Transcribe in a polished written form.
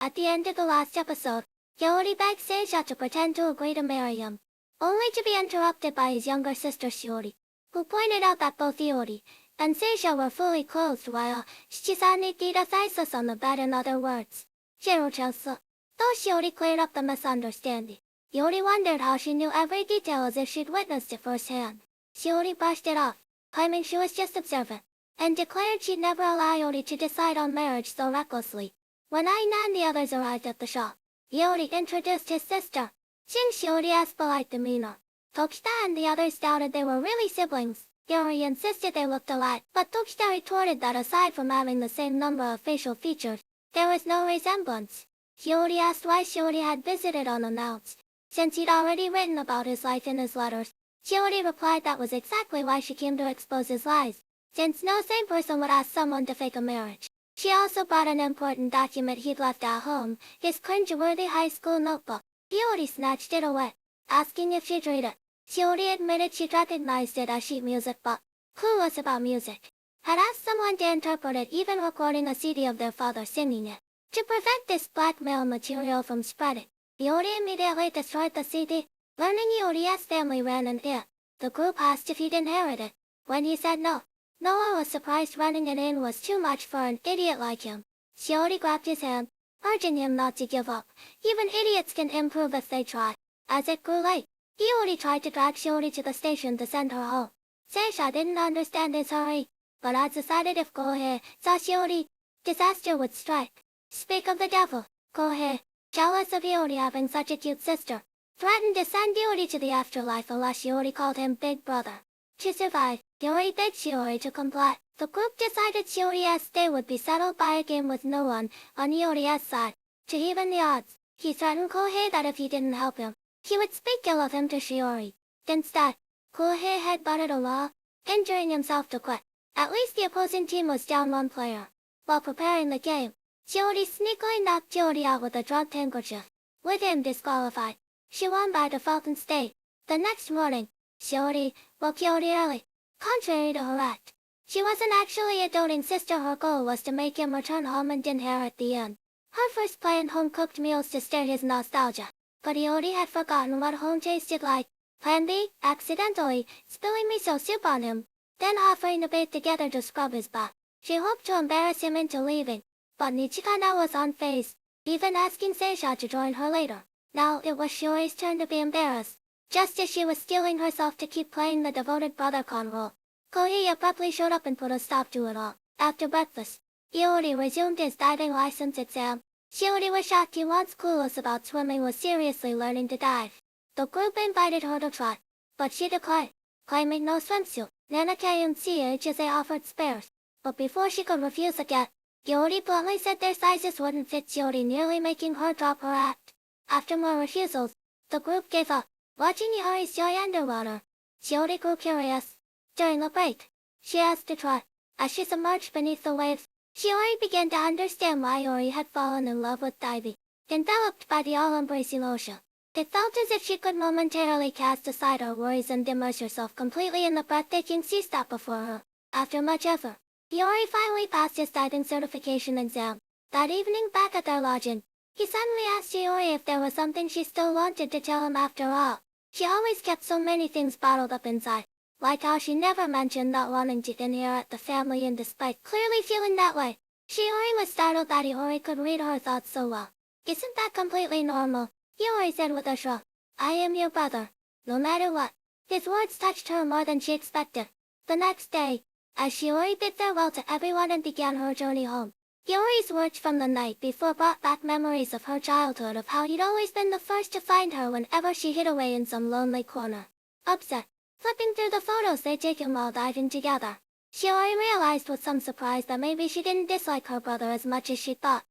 At the end of the last episode, Yori begs Seisha to pretend to agree to marry him, only to be interrupted by his younger sister Shiori, who pointed out that both Yori and Seisha were fully clothed while Shizani Taisus on the bed. In other words, Shirochasu. Though Shiori cleared up the misunderstanding, Yori wondered how she knew every detail as if she'd witnessed it firsthand. Shiori brushed it off, claiming she was just observant, and declared she'd never allow Yori to decide on marriage so recklessly. When Aina and the others arrived at the shop, Yori introduced his sister. Shin Shiori asked polite demeanor. Tokita and the others doubted they were really siblings. Yori insisted they looked alike, but Tokita retorted that aside from having the same number of facial features, there was no resemblance. Yori asked why Shiori had visited unannounced, since he'd already written about his life in his letters. Shiori replied that was exactly why she came to expose his lies, since no sane person would ask someone to fake a marriage. She also brought an important document he'd left at home, his cringe-worthy high school notebook. Shiori snatched it away, asking if she'd read it. Shiori admitted she'd recognized it as sheet music but, clueless about music, had asked someone to interpret it, even recording a CD of their father singing it. To prevent this blackmail material from spreading, Shiori immediately destroyed the CD. Learning Yori's family ran in here, the group asked if he'd inherit it. When he said no, Noah was surprised. Running it in was too much for an idiot like him. Shiori grabbed his hand, urging him not to give up. Even idiots can improve if they try. As it grew late, Shiori tried to drag Shiori to the station to send her home. Seisha didn't understand his hurry, but had decided if Kohei saw Shiori, disaster would strike. Speak of the devil, Kohei, jealous of Shiori having such a cute sister, threatened to send Shiori to the afterlife unless Shiori called him Big Brother. To survive, Yori begged Shiori to comply. The group decided Shiori's stay would be settled by a game with no one on Yori's side. To even the odds, he threatened Kohei that if he didn't help him, he would speak ill of him to Shiori. Instead, Kohei headbutted a wall, injuring himself to quit. At least the opposing team was down one player. While preparing the game, Shiori sneakily knocked Shiori out with a drugged handkerchief. With him disqualified, she won by default and stayed. The next morning, Shiori woke Yori early. Contrary to her act, she wasn't actually a doting sister. Her goal was to make him return home and inherit the inn. Her first planned home-cooked meals to stir his nostalgia, but Yori had forgotten what home tasted like. Plan B, accidentally spilling miso soup on him, then offering to bathe together to scrub his back. She hoped to embarrass him into leaving, but Nichikana was unfazed, even asking Seisha to join her later. Now it was Shiori's turn to be embarrassed. Just as she was steeling herself to keep playing the devoted brother-con role, Kohei abruptly showed up and put a stop to it all. After breakfast, Shiori resumed his diving license exam. Shiori was shocked. He, once clueless about swimming, was seriously learning to dive. The group invited her to try, but she declined, claiming no swimsuit. Nanake and CHSA offered spares, but before she could refuse again, Shiori bluntly said their sizes wouldn't fit Shiori, nearly making her drop her act. After more refusals, the group gave up. Watching Yori's joy underwater, Shiori grew curious. During the break, she asked to try. As she submerged beneath the waves, Shiori began to understand why Yori had fallen in love with diving. Enveloped by the all-embracing ocean, it felt as if she could momentarily cast aside her worries and immerse herself completely in the breathtaking sea stop before her. After much effort, Yori finally passed his diving certification exam. That evening, back at their lodging, he suddenly asked Shiori if there was something she still wanted to tell him after all. She always kept so many things bottled up inside, like how she never mentioned not wanting to inherit the family, and despite clearly feeling that way, Shiori was startled that Iori could read her thoughts so well. Isn't that completely normal? Iori said with a shrug. I am your brother, no matter what. His words touched her more than she expected. The next day, as Shiori bid farewell to everyone and began her journey home, Yori's words from the night before brought back memories of her childhood, of how he'd always been the first to find her whenever she hid away in some lonely corner. Upset, flipping through the photos they'd taken while diving together, Shiori realized with some surprise that maybe she didn't dislike her brother as much as she thought.